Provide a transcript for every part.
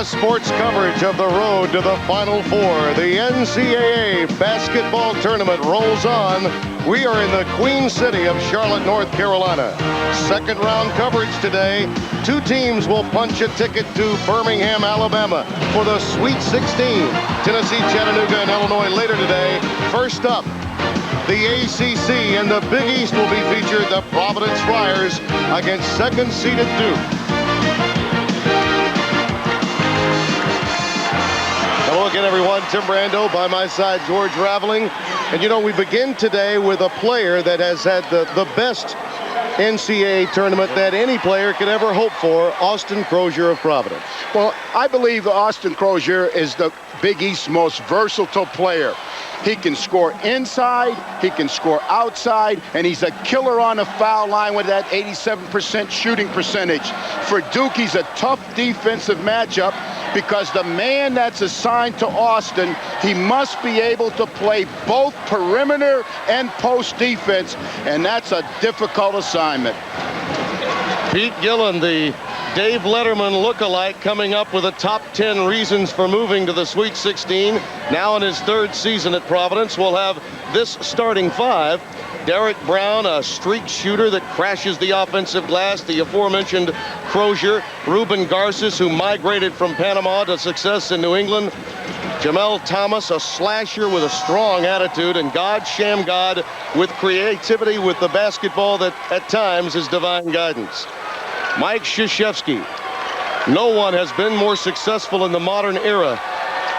best sports coverage of the road to the Final Four. The NCAA basketball tournament rolls on. We are in the Queen City of Charlotte, North Carolina. Second round coverage today. Two teams will punch a ticket to Birmingham, Alabama for the Sweet 16. Tennessee, Chattanooga, and Illinois later today. First up, the ACC and the Big East will be featured. The Providence Friars against second-seeded Duke. Hello again, everyone. Tim Brando by my side, George Raveling. And you know, we begin today with a player that has had the best NCAA tournament that any player could ever hope for, Austin Croshere of Providence. Well, I believe Austin Croshere is the Big East's most versatile player. He can score inside, he can score outside, and he's a killer on the foul line with that 87% shooting percentage. For Duke, he's a tough defensive matchup because the man that's assigned to Austin, he must be able to play both perimeter and post defense, and that's a difficult assignment. Pete Gillen, the Dave Letterman lookalike, coming up with the top 10 reasons for moving to the Sweet 16. Now in his third season at Providence, we'll have this starting five. Derrick Brown, a streak shooter that crashes the offensive glass. The aforementioned Croshere. Ruben Garces, who migrated from Panama to success in New England. Jamel Thomas, a slasher with a strong attitude. And Shammgod with creativity with the basketball that at times is divine guidance. Mike Krzyzewski. No one has been more successful in the modern era.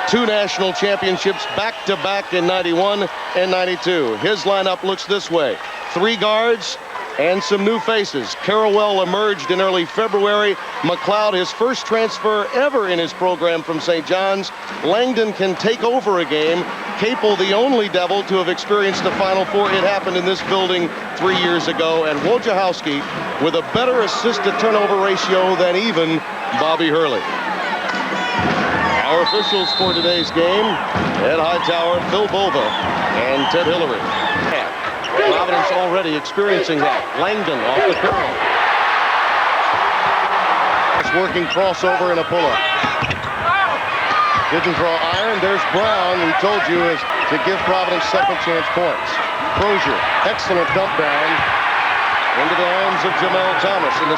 2 national championships back-to-back in 91 and 92. His lineup looks this way. 3 guards and some new faces. Carrawell emerged in early February. McLeod, his first transfer ever in his program from St. John's. Langdon can take over a game. Capel, the only Devil to have experienced the Final Four. It happened in this building 3 years ago. And Wojciechowski with a better assist-to-turnover ratio than even Bobby Hurley. Our officials for today's game, Ed Hightower, Phil Bova, and Ted Hillary. Providence already experiencing that. Langdon off the curl. Working crossover and a pull-up. Didn't draw iron. There's Brown, we told you, is to give Providence second chance points. Croshere, excellent dump down into the hands of Jamel Thomas. And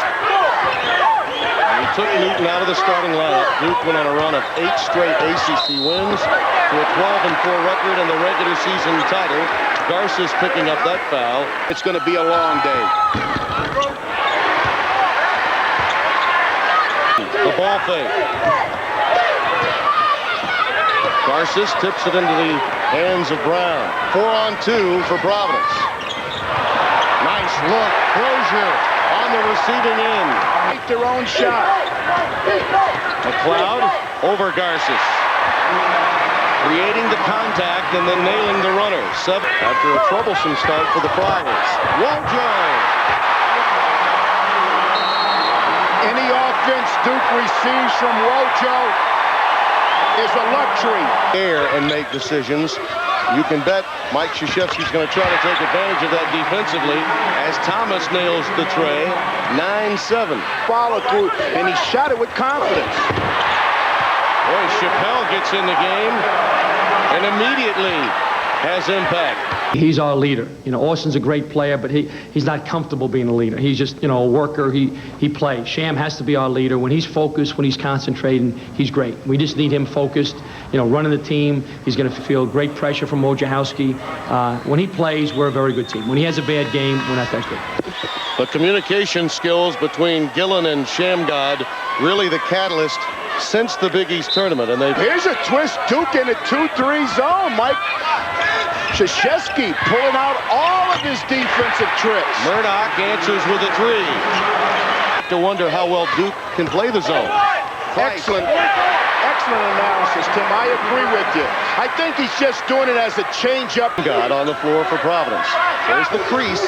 he took Newton out of the starting lineup. Duke went on a run of 8 straight ACC wins to a 12-4 record and the regular season title. Garces picking up that foul. It's going to be a long day. The ball fake. Garces tips it into the hands of Brown. 4-on-2 for Providence. Nice look. Croshere on the receiving end. Make their own shot. McLeod over Garces. Creating the contact and then nailing the runner. After a troublesome start for the Friars. Wojo! Any offense Duke receives from Wojo is a luxury. And make decisions. You can bet Mike Krzyzewski's going to try to take advantage of that defensively as Thomas nails the tray. 9-7. Follow through, and he shot it with confidence. Boy, Capel gets in the game and immediately has impact. He's our leader. You know, Austin's a great player, but he's not comfortable being a leader. He's just, you know, a worker. He plays. Sham has to be our leader. When he's focused, when he's concentrating, he's great. We just need him focused, you know, running the team. He's going to feel great pressure from Wojciechowski. When he plays, we're a very good team. When he has a bad game, we're not that good. The communication skills between Gillen and Shammgod really the catalyst since the Big East tournament. And here's a twist. Duke in a 2-3 zone. Mike Krzyzewski pulling out all of his defensive tricks. Murdoch answers with a 3. To wonder how well Duke can play the zone. Excellent analysis, Tim. I agree with you. I think he's just doing it as a change-up. God on the floor for Providence. There's the crease.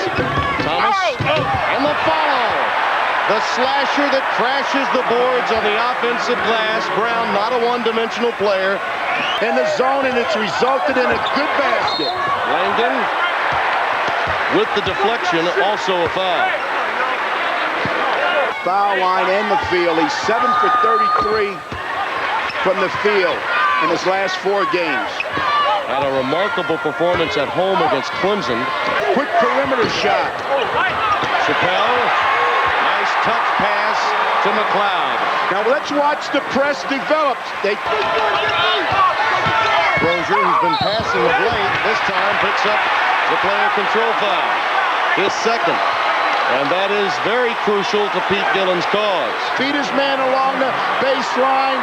Thomas and the follow. The slasher that crashes the boards on the offensive glass. Brown, not a one-dimensional player. In the zone, and it's resulted in a good basket. Langdon with the deflection, also a foul. Foul line and the field. He's 7 for 33. from the field in his last 4 games. Had a remarkable performance at home against Clemson. Quick perimeter shot. Capel, nice touch pass to McLeod. Now let's watch the press develop. Croshere, who's been passing of late, this time picks up the player control foul. His second. And that is very crucial to Pete Gillen's cause. Beat his man along the baseline.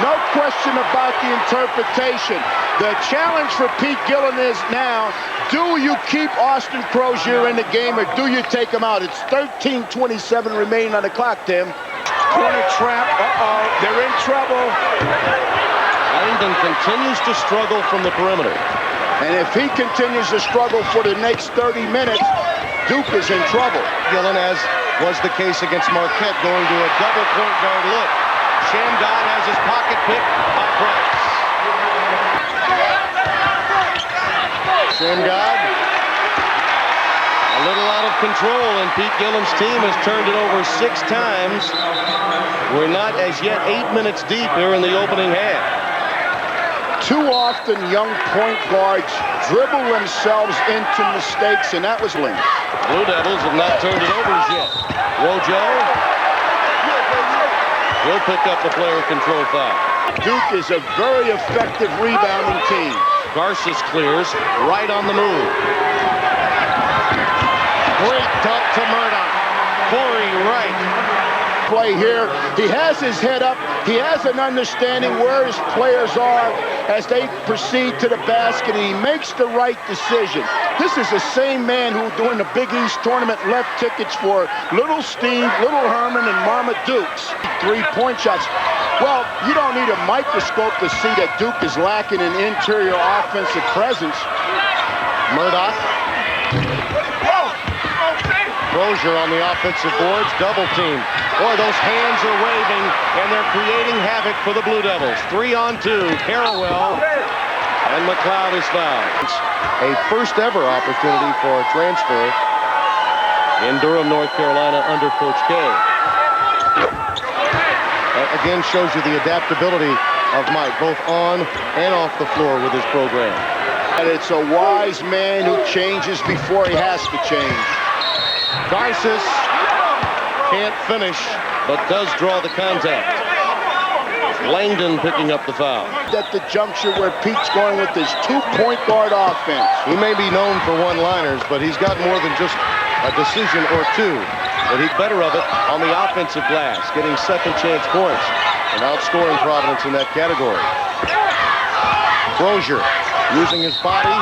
No question about the interpretation. The challenge for Pete Gillen is now, do you keep Austin Croshere in the game or do you take him out? It's 13:27 remaining on the clock, Tim. Corner trap. Uh-oh, they're in trouble. Langdon continues to struggle from the perimeter. And if he continues to struggle for the next 30 minutes, Duke is in trouble. Gillen, as was the case against Marquette, going to a double point guard look. Shammgod has his pocket picked by Price. Shammgod, a little out of control, and Pete Gillen's team has turned it over 6 times. We're not as yet 8 minutes deep here in the opening half. Too often, young point guards dribble themselves into mistakes, and that was linked. Blue Devils have not turned it over as yet. Wojo will pick up the player control foul. Duke is a very effective rebounding team. Garces clears, right on the move. Great dunk to Murdoch. Corey Wright. Play here. He has his head up. He has an understanding where his players are as they proceed to the basket, and he makes the right decision. This is the same man who, during the Big East tournament, left tickets for Little Steve, Little Herman, and Mama Dukes. 3-point shots. Well, you don't need a microscope to see that Duke is lacking in interior offensive presence. Murdoch. Croshere on the offensive boards, double team. Boy, those hands are waving, and they're creating havoc for the Blue Devils. 3-on-2, Carrawell, and McLeod is fouled. It's a first ever opportunity for a transfer in Durham, North Carolina under Coach K. That again shows you the adaptability of Mike, both on and off the floor with his program. And it's a wise man who changes before he has to change. Garces can't finish, but does draw the contact. Langdon picking up the foul. At the juncture where Pete's going with his 2-point guard offense. He may be known for one-liners, but he's got more than just a decision or two. But he's better of it on the offensive glass, getting second-chance points and outscoring Providence in that category. Croshere using his body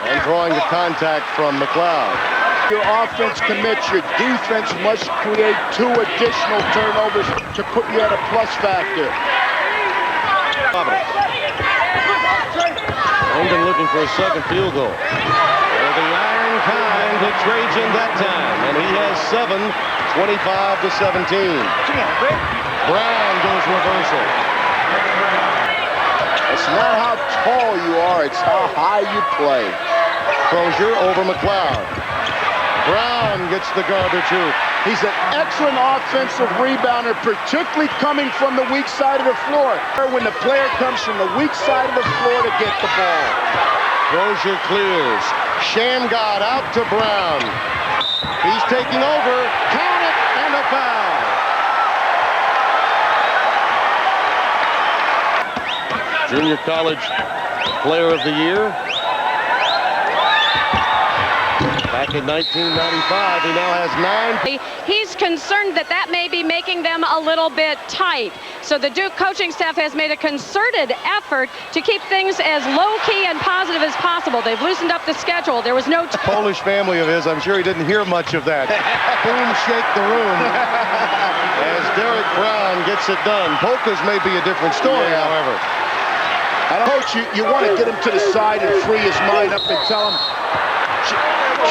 and drawing the contact from McLeod. Your offense commits, your defense must create 2 additional turnovers to put you at a plus factor. Langdon looking for a second field goal. Well, the iron kind to Trajan that time, and he has 7, 25-17. Brown goes reversal. It's not how tall you are, it's how high you play. Croshere over McLeod. Brown gets the garbage hoop. He's an excellent offensive rebounder, particularly coming from the weak side of the floor. When the player comes from the weak side of the floor to get the ball. Croshere clears. Shammgod out to Brown. He's taking over. Count it, and a foul. Junior College Player of the Year. Back in 1995, he now has 9. He's concerned that that may be making them a little bit tight. So the Duke coaching staff has made a concerted effort to keep things as low-key and positive as possible. They've loosened up the schedule. There was no... Polish family of his, I'm sure he didn't hear much of that. Boom, shake the room. As Derrick Brown gets it done. Polkas may be a different story, however. Coach, you want to get him to the side and free his mind up and tell him,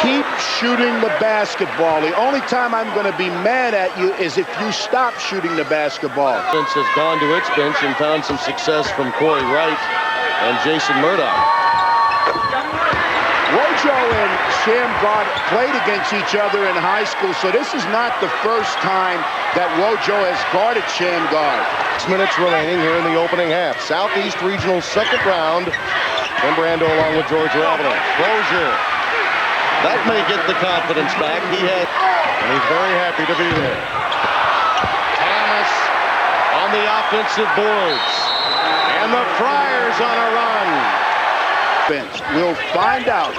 keep shooting the basketball. The only time I'm going to be mad at you is if you stop shooting the basketball. Vince has gone to its bench and found some success from Corey Wright and Jason Murdoch. Wojo and Shammgod played against each other in high school, so this is not the first time that Wojo has guarded Shammgod. 6 minutes remaining here in the opening half. Southeast Regional second round. Tim Brando along with George Raveling. Croshere. That may get the confidence back. And he's very happy to be there. Thomas on the offensive boards. And the Friars on a run. We'll find out.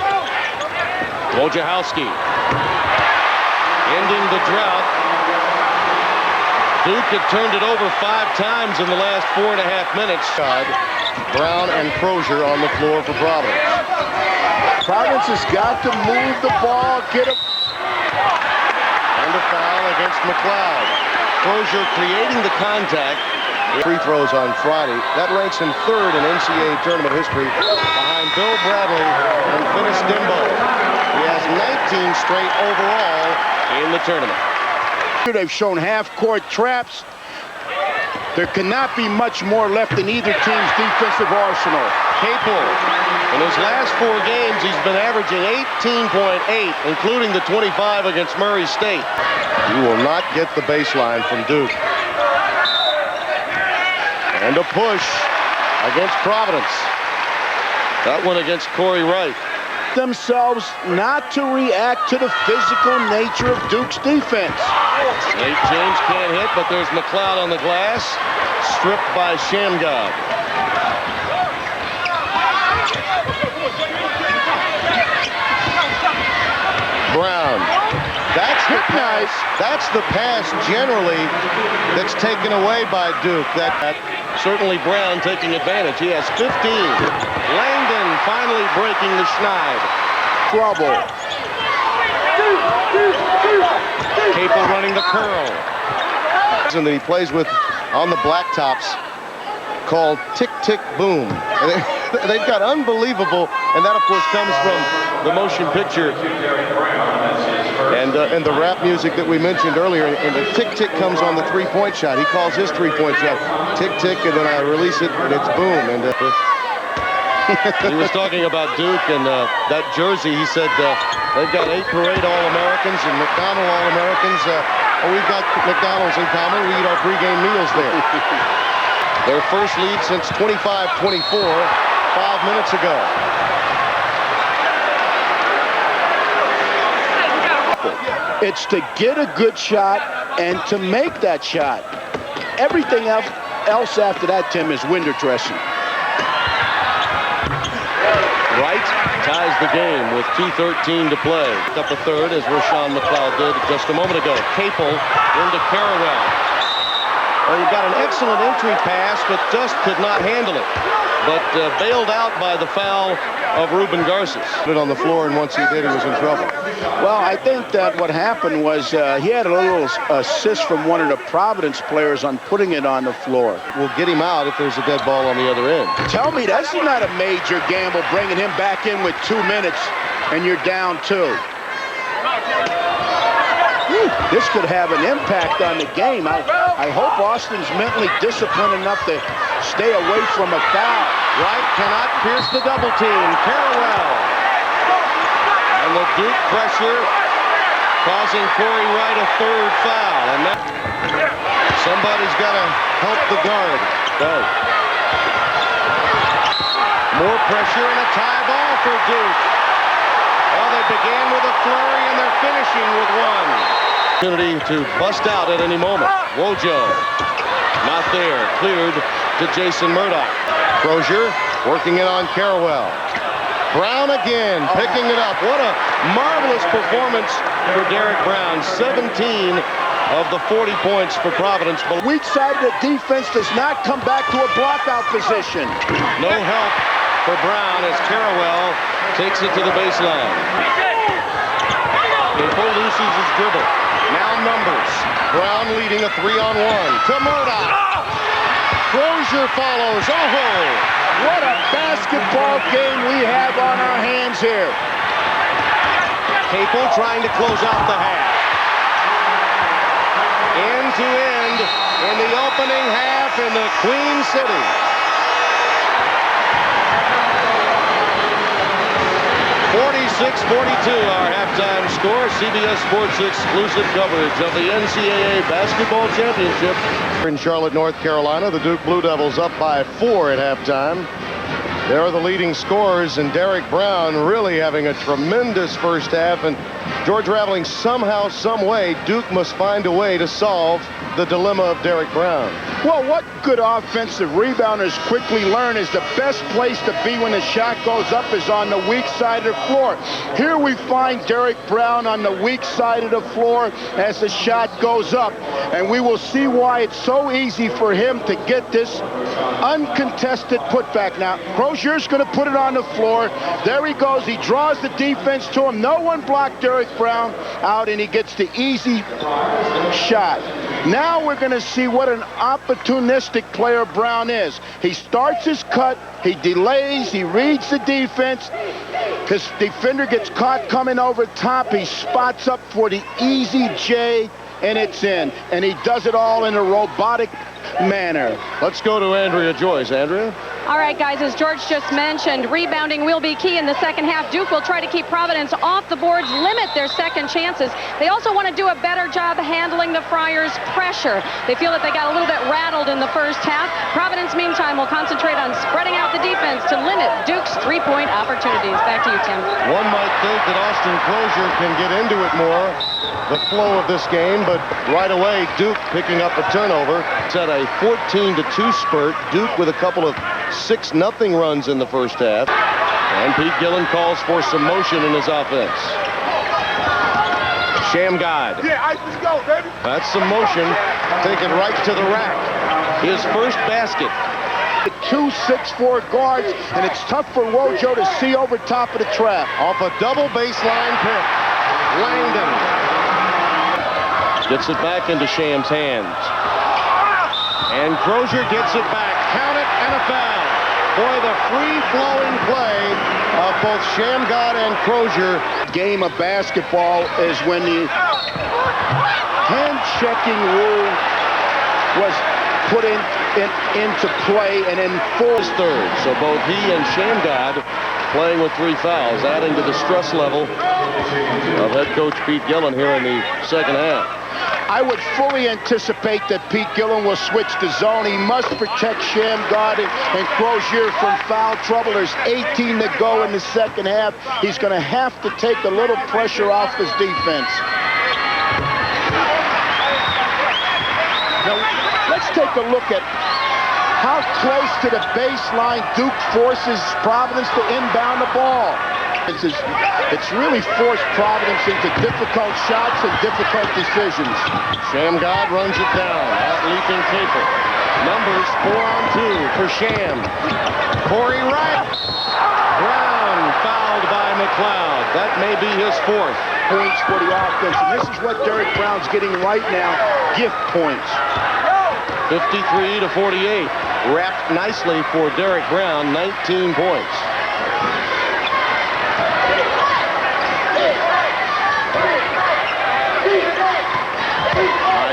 Wojciechowski ending the drought. Duke had turned it over 5 times in the last 4.5 minutes. Brown and Croshere on the floor for Providence. Providence has got to move the ball, get him. And a foul against McLeod. Croshere creating the contact. Free throws on Friday. That ranks him 3rd in NCAA tournament history behind Bill Bradley and Finis Dimbo. He has 19 straight overall in the tournament. They've shown half-court traps. There cannot be much more left in either team's defensive arsenal. Capel, in his last 4 games, he's been averaging 18.8, including the 25 against Murray State. You will not get the baseline from Duke. And a push against Providence. That one against Corey Wright. Themselves not to react to the physical nature of Duke's defense. Nate James can't hit, but there's McLeod on the glass. Stripped by Shammgod. Brown. That's the pass. That's the pass generally that's taken away by Duke. That certainly Brown taking advantage. He has 15. Langdon finally breaking the schneid. Trouble. Capel running the curl. And that he plays with on the blacktops called Tick Tick Boom. They've got unbelievable, and that of course comes from the motion picture and the rap music that we mentioned earlier. And the tick tick comes on the 3-point shot. He calls his 3-point shot tick tick, and then I release it and it's boom. And he was talking about Duke and that jersey. He said they've got 8 parade All-Americans and McDonald All-Americans. We've got McDonald's in common. We eat our pregame meals there. Their first lead since 25-24, 5 minutes ago. It's to get a good shot and to make that shot. Everything else after that, Tim, is window dressing. Wright ties the game with 2:13 to play. Up a third as Roshown McLeod did just a moment ago. Capel into Carrawell. Well, he got an excellent entry pass, but just could not handle it. But bailed out by the foul of Ruben Garces. Put it on the floor, and once he did, he was in trouble. Well, I think that what happened was he had a little assist from one of the Providence players on putting it on the floor. We'll get him out if there's a dead ball on the other end. Tell me that's not a major gamble, bringing him back in with 2 minutes and you're down 2. This could have an impact on the game. I hope Austin's mentally disciplined enough to stay away from a foul. Wright cannot pierce the double team. Carrawell. And the Duke pressure causing Corey Wright a 3rd foul. And that somebody's got to help the guard. Right. More pressure and a tie ball for Duke. Well, they began with a flurry and they're finishing with 1. Opportunity to bust out at any moment. Wojo, not there. Cleared to Jason Murdoch. Croshere working it on Carrawell. Brown again, picking it up. What a marvelous performance for Derrick Brown. 17 of the 40 points for Providence. Weak side of the defense does not come back to a blockout position. No help for Brown as Carrawell takes it to the baseline. Capel loses his dribble. Now numbers. Brown leading a 3-on-1 to Murdoch. Croshere follows. Oh! What a basketball game we have on our hands here. Capel trying to close out the half. End to end in the opening half in the Queen City. our halftime score. CBS Sports exclusive coverage of the NCAA Basketball Championship. In Charlotte, North Carolina, the Duke Blue Devils up by 4 at halftime. They are the leading scorers, and Derrick Brown really having a tremendous first half. And George Raveling, somehow, some way, Duke must find a way to solve the dilemma of Derrick Brown. Well, what good offensive rebounders quickly learn is the best place to be when the shot goes up is on the weak side of the floor. Here we find Derrick Brown on the weak side of the floor as the shot goes up. And we will see why it's so easy for him to get this uncontested putback. Now, Croshere's going to put it on the floor. There he goes. He draws the defense to him. No one blocked Derrick Brown out, and he gets the easy shot. Now we're going to see what an opportunistic player Brown is. He starts his cut, he delays, he reads the defense. His defender gets caught coming over top. He spots up for the easy J, and it's in. And he does it all in a robotic manner. Let's go to Andrea Joyce. Andrea? All right, guys, as George just mentioned, rebounding will be key in the second half. Duke will try to keep Providence off the boards, limit their second chances. They also want to do a better job handling the Friars' pressure. They feel that they got a little bit rattled in the first half. Providence, meantime, will concentrate on spreading out the defense to limit Duke's three-point opportunities. Back to you, Tim. One might think that Austin Croshere can get into it more, the flow of this game, but right away, Duke picking up a turnover. It's at a 14-2 spurt. Duke with a couple of 6-0 runs in the first half. And Pete Gillen calls for some motion in his offense. Shammgod. Yeah, let's go, baby. That's some motion. Taken right to the rack. His first basket. 2 6'4" guards, and it's tough for Wojo to see over top of the trap. Off a double baseline pick. Langdon gets it back into Sham's hands. And Croshere gets it back. Count it, and a foul. Boy, the free-flowing play of both Shammgod and Croshere. Game of basketball is when the hand-checking rule was put into play and in full third. So both he and Shammgod playing with 3 fouls, adding to the stress level of head coach Pete Gillen here in the second half. I would fully anticipate that Pete Gillen will switch to zone. He must protect Shammgod and Croshere from foul trouble. There's 18 to go in the second half. He's going to have to take a little pressure off his defense. Now, let's take a look at how close to the baseline Duke forces Providence to inbound the ball. It's really forced Providence into difficult shots and difficult decisions. Shammgod runs it down. Out-leaping Capel. Numbers 4-on-2 for Sham. Corey Wright. Brown fouled by McLeod. That may be his 4th. Points for the offense. And this is what Derrick Brown's getting right now. Gift points. 53 to 48. Wrapped nicely for Derrick Brown. 19 points.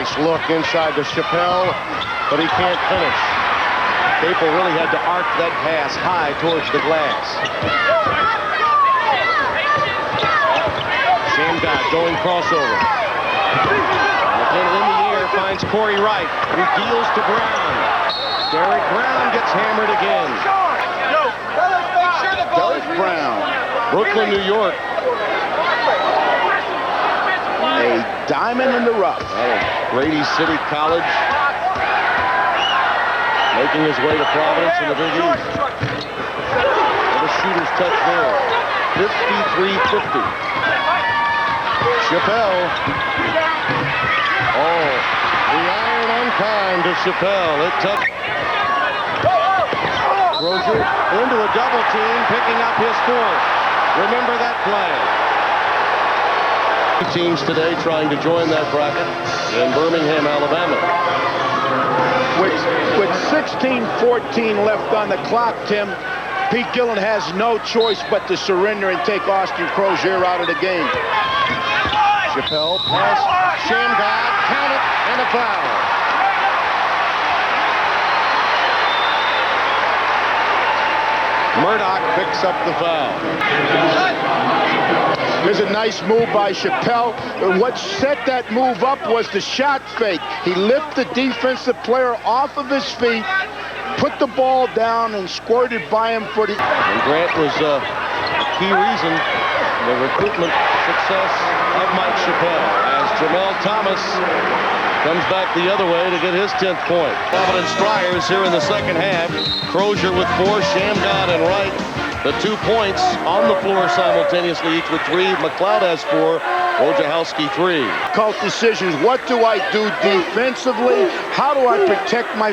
Nice look inside to Capel, but he can't finish. Capel really had to arc that pass high towards the glass. Shammgod going crossover. Again in the air finds Corey Wright, who deals to Brown. Derrick Brown gets hammered again. Derrick Brown. Brooklyn, New York. A diamond in the rough. Grady City College. Making his way to Providence in the Big East. And a shooter's touch there. 53-50. Capel. Oh, the iron unkind to Capel. It touched. Croshere into a double team, picking up his 4th. Remember that play. Teams today trying to join that bracket in Birmingham, Alabama. With 16-14 left on the clock, Tim, Pete Gillen has no choice but to surrender and take Austin Croshere out of the game. Capel pass, Shammgod, count it, and a foul. Murdoch picks up the foul. There's a nice move by Capel. What set that move up was the shot fake. He lifted the defensive player off of his feet, put the ball down, and squirted by him for the... And Grant was a key reason the recruitment success of Mike Capel as Jamel Thomas comes back the other way to get his 10th point. Providence Friars here in the second half. Croshere with 4, Shammgod and Wright, the 2 points on the floor simultaneously, each with 3. McLeod has 4, Wojciechowski 3. Difficult decisions. What do I do defensively? How do I protect my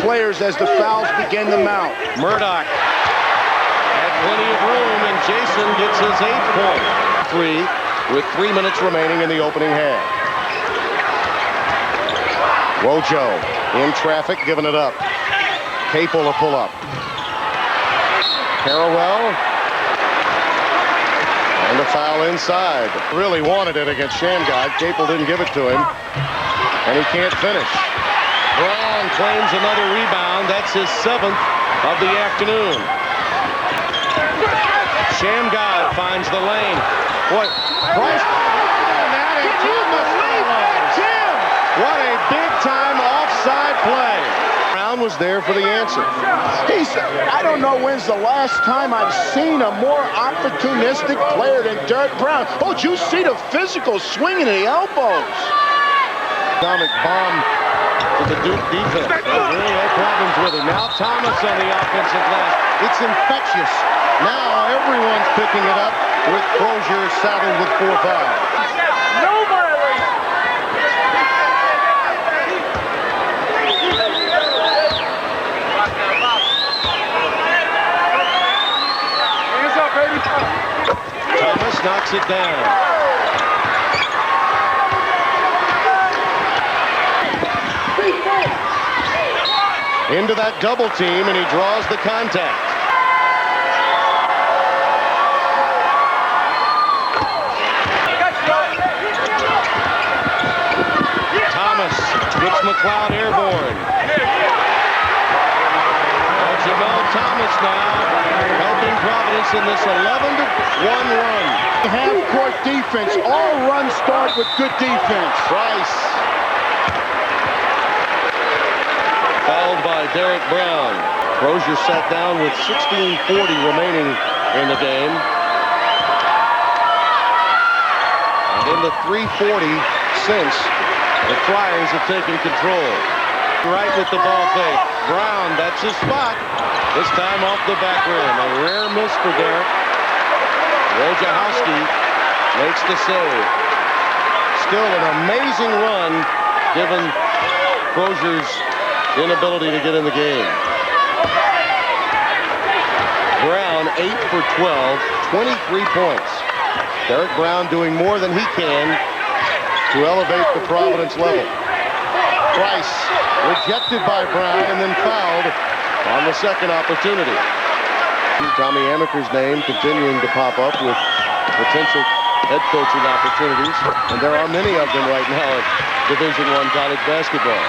players as the fouls begin to mount? Murdoch had plenty of room, and Jason gets his 8th point. 3 with 3 minutes remaining in the opening half. Wojo in traffic, giving it up. Capel a pull-up. Harrowell. And a foul inside. Really wanted it against Shammgod. Capel didn't give it to him. And he can't finish. Brown claims another rebound. That's his 7th of the afternoon. Shammgod finds the lane. Boy, Bryce. What a big-time offside play. Brown was there for the answer. I don't know when's the last time I've seen a more opportunistic player than Derrick Brown. Oh, did you see the physical swinging of the elbows? Atomic bomb to the Duke defense. They really had problems with him. Now Thomas on the offensive glass. It's infectious. Now everyone's picking it up with Croshere saddled with 4 fouls. Thomas knocks it down. Into that double team, and he draws the contact. Thomas gets McLeod airborne. Jamel Thomas now helping Providence in this 11-1 run. Half-court defense. All runs start with good defense. Price. Fouled by Derrick Brown. Croshere sat down with 16:40 remaining in the game. And in the 3:40 since, the Friars have taken control. Right with the ball fake. Brown, that's his spot. This time off the back rim. A rare miss for Derrick. Wojciechowski makes the save. Still an amazing run given Croshere's inability to get in the game. Brown 8 for 12, 23 points. Derrick Brown doing more than he can to elevate the Providence level. Price rejected by Brown and then fouled on the second opportunity. Tommy Amaker's name continuing to pop up with potential head coaching opportunities, and there are many of them right now at Division I college basketball.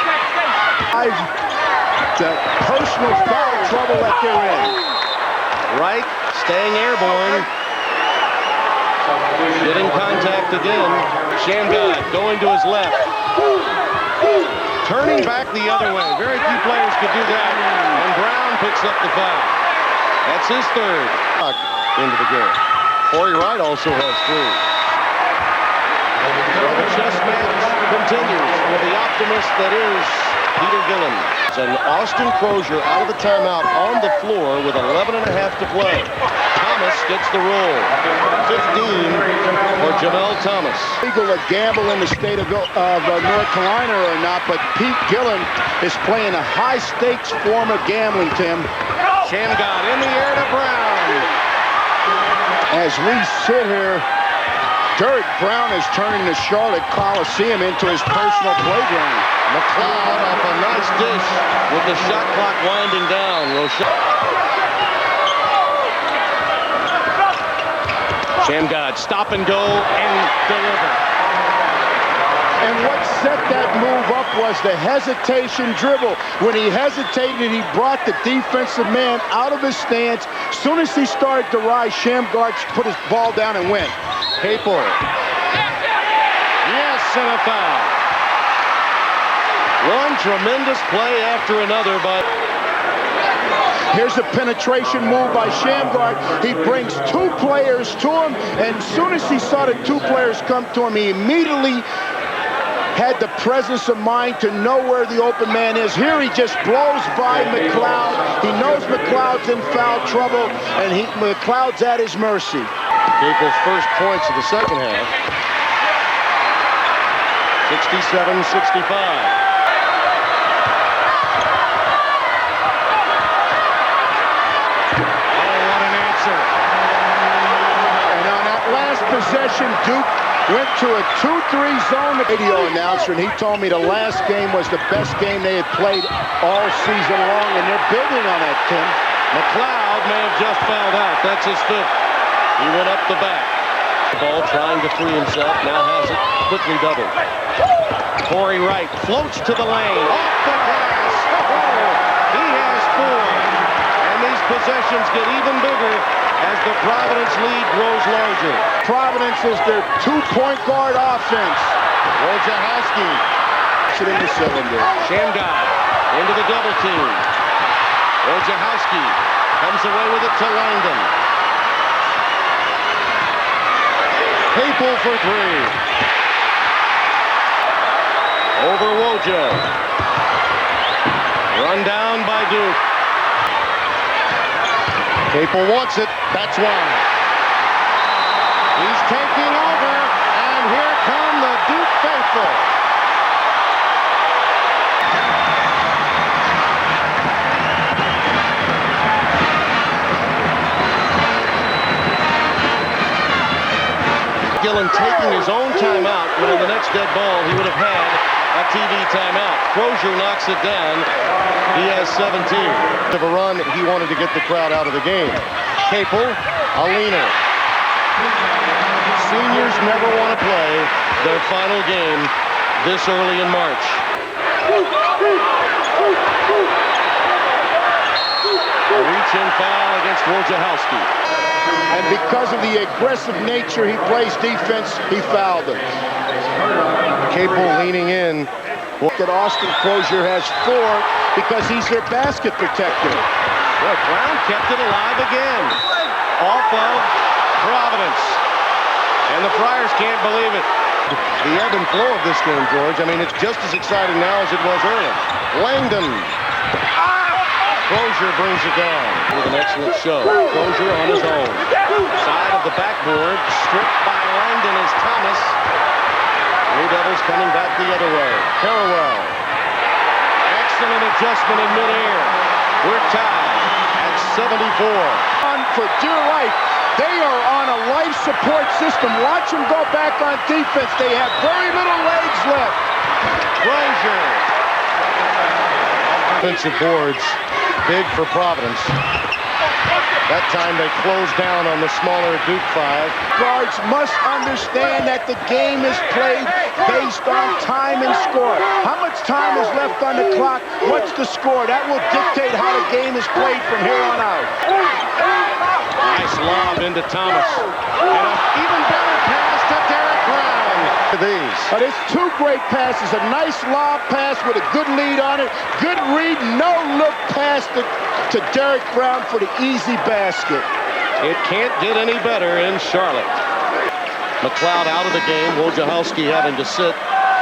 The personal foul trouble that they're in. Wright staying airborne. Getting contact again. Shammgod going to his left. Turning back the other way. Very few players could do that. And Brown picks up the foul. That's his 3rd into the game. Corey Wright also has 3. So the chess match continues with the optimist that is Peter Gillen. And Austin Croshere out of the timeout on the floor with 11.5 to play. Thomas gets the roll. 15 for Jamel Thomas. Legal to gamble in the state of North Carolina or not, but Pete Gillen is playing a high-stakes form of gambling, Tim. Shammgod in the air to Brown. As we sit here, Derrick Brown is turning the Charlotte Coliseum into his personal playground. McLeod off a nice dish with the shot clock winding down. Shammgod stop and go and deliver. And what set that move up was the hesitation dribble. When he hesitated, he brought the defensive man out of his stance. As soon as he started to rise, Shammgod put his ball down and went. Capel. Yes, and a foul. One tremendous play after another by... Here's a penetration move by Shammgod. He brings two players to him, and as soon as he saw the two players come to him, he immediately had the presence of mind to know where the open man is. Here he just blows by McLeod. He knows McLeod's in foul trouble, and McLeod's at his mercy. Capel's first points of the second half. 67-65. Possession, Duke went to a 2-3 zone. Radio announcer, and he told me the last game was the best game they had played all season long, and they're building on that, Tim. McLeod may have just fouled out. That's his fifth. He went up the back. Ball trying to free himself, now has it, quickly doubled. Corey Wright floats to the lane, off the glass. Oh, he has four. And these possessions get even bigger as the Providence lead grows larger. Providence is their two-point guard offense. Wojciechowski. It in the cylinder. Shammgod into the double team. Wojciechowski comes away with it to Langdon. Capel for three. Over Wojo. Run down by Duke. Capel wants it. That's why. He's taking over, and here come the Duke faithful. Gillen taking his own timeout when in the next dead ball he would have had a TV timeout. Croshere knocks it down. He has 17. Of a run, he wanted to get the crowd out of the game. Capel, a leaner. Seniors never want to play their final game this early in March. A reach-in foul against Wojciechowski. And because of the aggressive nature he plays defense, he fouled him. Capel leaning in. That Austin Croshere has four because he's their basket protector. Well, Brown kept it alive again. Off of Providence. And the Friars can't believe it. The ebb and flow of this game, George. I mean, it's just as exciting now as it was earlier. Langdon. Croshere brings it down with an excellent show. Croshere on his own. Side of the backboard. Stripped by Langdon is Thomas. Blue Devils coming back the other way. Harrowell. Excellent adjustment in midair. We're tied at 74. On for dear life. They are on a life support system. Watch them go back on defense. They have very little legs left. Croshere. Offensive boards. Big for Providence. That time they closed down on the smaller Duke five. Guards must understand that the game is played based on time and score. How much time is left on the clock? What's the score? That will dictate how the game is played from here on out. Nice lob into Thomas. And an even better pass to Derrick Brown. These. But it's two great passes. A nice lob pass with a good lead on it. Good read, no look pass to Derrick Brown for the easy basket. It can't get any better in Charlotte. McLeod out of the game. Wojciechowski having to sit.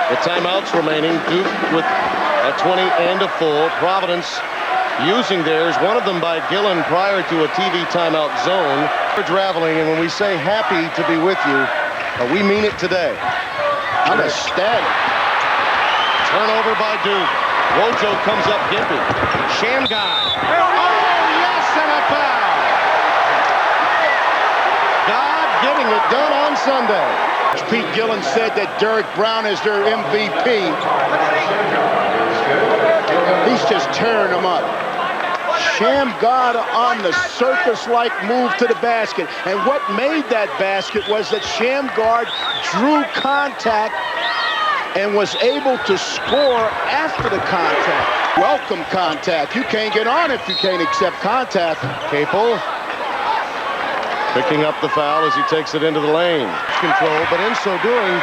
The timeouts remaining. Duke with a 20 and a full. Providence using theirs. One of them by Gillen prior to a TV timeout zone. We're traveling, and when we say happy to be with you, we mean it today. I'm ecstatic. Turnover by Duke. Wojo comes up gimpy. Shammgod. Oh, yes, and a foul. God getting it done on Sunday. Pete Gillen said that Derrick Brown is their MVP. He's just tearing them up. Shammgod on the circus-like move to the basket. And what made that basket was that Shammgod drew contact and was able to score after the contact. Welcome contact. You can't get on if you can't accept contact. Capel picking up the foul as he takes it into the lane. Control, but in so doing,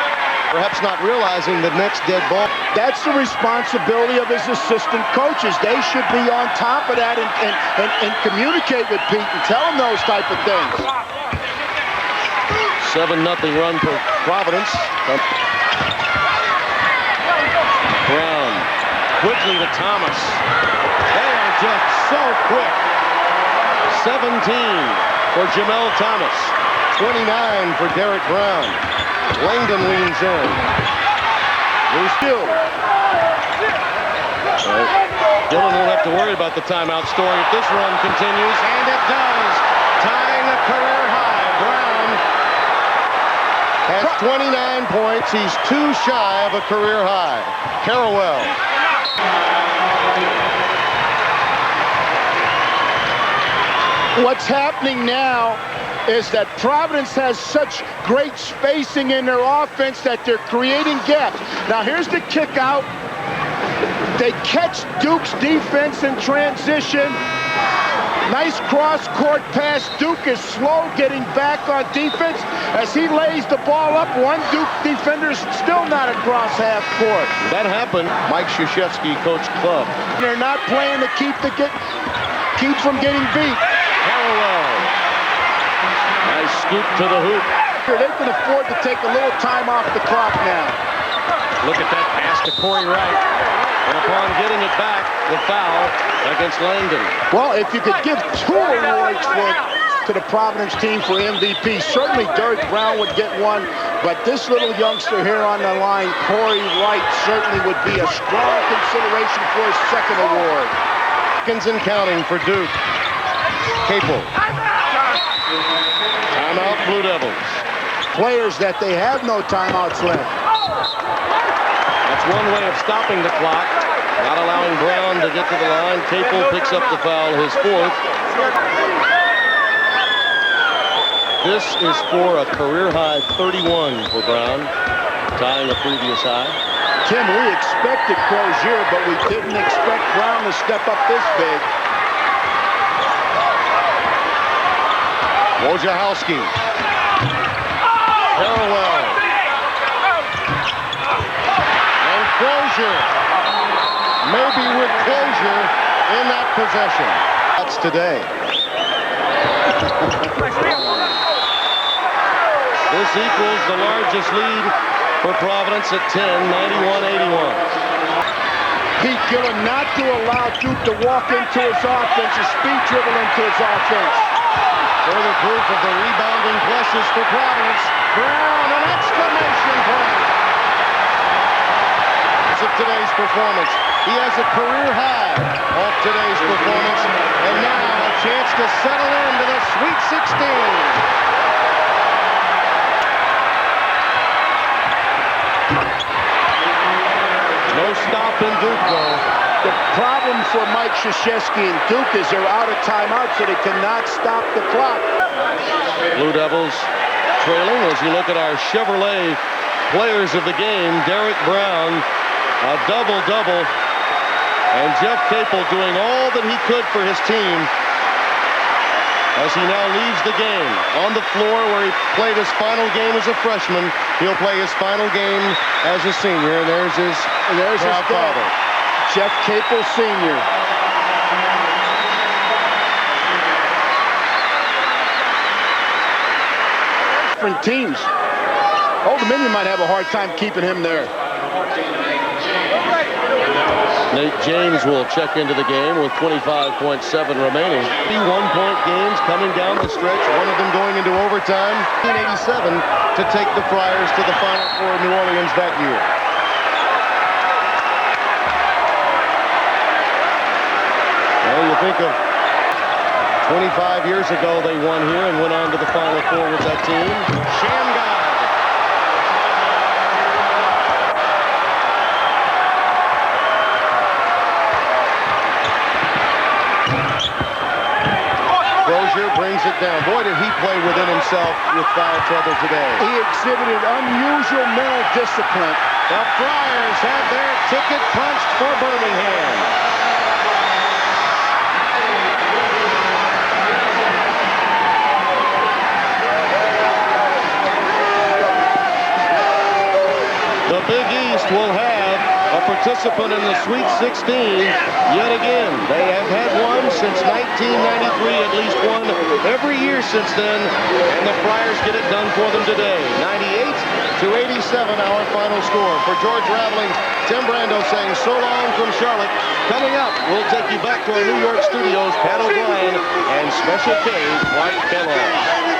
perhaps not realizing the next dead ball. That's the responsibility of his assistant coaches. They should be on top of that and communicate with Pete and tell him those type of things. 7-0 run for Providence. Brown quickly to Thomas. They are just so quick. 17 for Jamel Thomas. 29 for Derrick Brown. Langdon leans in. Dillon won't have to worry about the timeout story if this run continues, and it does. Tying a career high. Brown has 29 points. He's 2 shy of a career high. Carrawell. What's happening now is that Providence has such great spacing in their offense that they're creating gaps. Now here's the kick out. They catch Duke's defense in transition. Nice cross-court pass. Duke is slow getting back on defense. As he lays the ball up, one Duke defender's still not across half court. That happened. Mike Krzyzewski coached club. They're not playing to keep from getting beat. Carrawell. Nice scoop to the hoop. They can afford to take a little time off the clock now. Look at that pass to Corey Wright. And upon getting it back, the foul against Langdon. Well, if you could give 2 awards to the Providence team for MVP, certainly Derrick Brown would get one, but this little youngster here on the line, Corey Wright, certainly would be a strong consideration for his second award. Seconds and counting for Duke. Capel. Timeout, Blue Devils. Players that they have no timeouts left. That's one way of stopping the clock, not allowing Brown to get to the line. Capel picks up the foul, his 4th. This is for a career-high 31 for Brown, tying a previous high. Tim, we expected Croshere, but we didn't expect Brown to step up this big. Wojciechowski. Carrawell. And Croshere. Maybe with Croshere in that possession. That's today. This equals the largest lead for Providence at 10, 91-81. Pete Gillen not to allow Duke to walk into his offense, a speed dribble into his offense. Further proof of the rebounding pluses for Providence. Brown, an exclamation point. Of today's performance. He has a career high off today's performance, and now a chance to settle into the Sweet 16. No stop in Duke, though. The problem for Mike Krzyzewski and Duke is they're out of timeout, so they cannot stop the clock. Blue Devils trailing as you look at our Chevrolet players of the game. Derrick Brown, a double-double, and Jeff Capel doing all that he could for his team as he now leaves the game. On the floor where he played his final game as a freshman, he'll play his final game as a senior, and there's his proud father. Jeff Capel Sr. Different teams. Old Dominion might have a hard time keeping him there. Nate James will check into the game with 25.7 remaining. 1-point games coming down the stretch, one of them going into overtime. 1987 to take the Friars to the Final Four in New Orleans that year. Well, you think of 25 years ago they won here and went on to the Final Four with that team. Shammgod. Croshere brings brings it down. Boy, did he play within himself with foul trouble today. He exhibited unusual mental discipline. The Friars have their ticket punched for Birmingham. The Big East will have a participant in the Sweet 16 yet again. They have had one since 1993, at least one every year since then, and the Friars get it done for them today. 98-87, our final score. For George Raveling, Tim Brando saying so long from Charlotte. Coming up, we'll take you back to our New York studios, Pat O'Brien and Special K, White Kellogg.